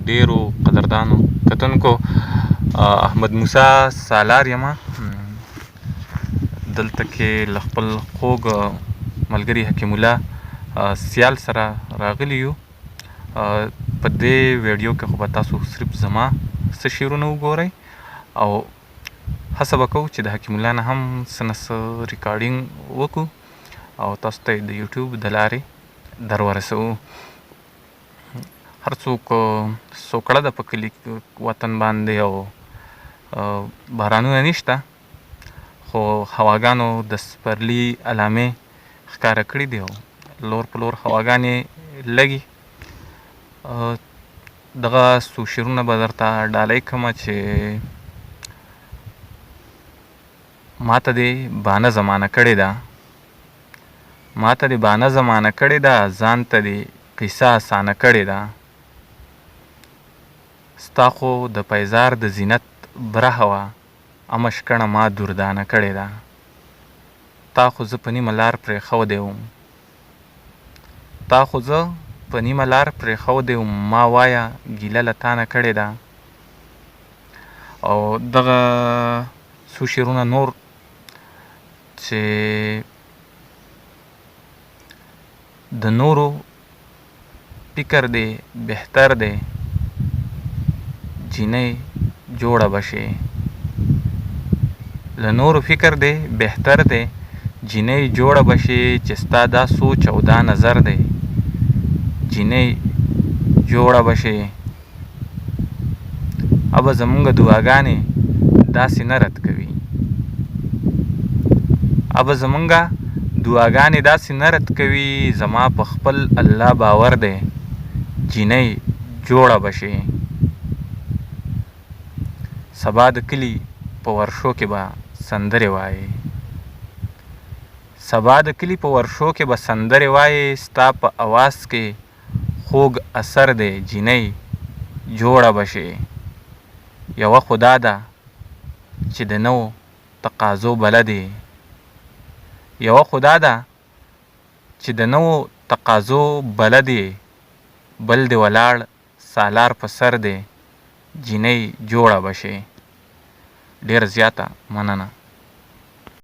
ډیرو قدردانو کتونکو. احمد موسی سالار یم، دلته کې له خپل خوږ ملګري حکیم الله سیال سره راغلي یو. په دې ویډیو کې خو به تاسو صرف زما څه شعرونه وګورئ او هڅه به کوو چې د حکیم الله نه هم څه نه څه ریکارډینګ وکړو او تاسو ته د یوټیوب د لارې در ورسوو. هر څوک سوکړه ده په کلي وطن باندې او بارانونه نشته، خو هواګانو د سپرلي علامې ښکاره کړي دي او لور په لور هواګانې لګي. دغه څو شعرونه به درته ډالۍ کړمه چې ماته دې بانه زمانه کړې ده، ماته دې بانه زمانه کړې ده، ځان ته دې قصه اسانه کړې ده. ستا خو د پیزار د زینت برخه وه، امه شکڼه ما دردانه کړې ده. تا خو زه په نیمه لار پرېښودی وم، تا خو زه په نیمه لار پرېښودی وم، ما وایه ګیله له تا نه کړې ده. او دغه څو شعرونه نور چې د نورو فکر دی بهتر دی، جینۍ جوړه به شي. له نورو فکر دی بهتر دی، جینۍ جوړه به شي، چې ستا دا سوچ او دا نظر دی، جینۍ جوړه به شي. ابه زمونږ دعاګانې داسې نه رد کوي، ابه زمونږ دعاګانې داسې نه رد کوي، زما په خپل الله باور دی، جینۍ جوړه به شي. سبا د کلي په ورشو کې به سندرې وایې، سبا د کلي په ورشو کې به سندرې وایې، ستا په اواز کې خوږ اثر دی، جینۍ جوړه به شي. یوه خو دا ده چې د نوو تقاضو بلدې، یوه خو دا ده چې د نوو تقاضو بلدې، بل دې ولاړ سالار په سر دی، جینۍ جوړه به شي. ډېره زیاته مننه.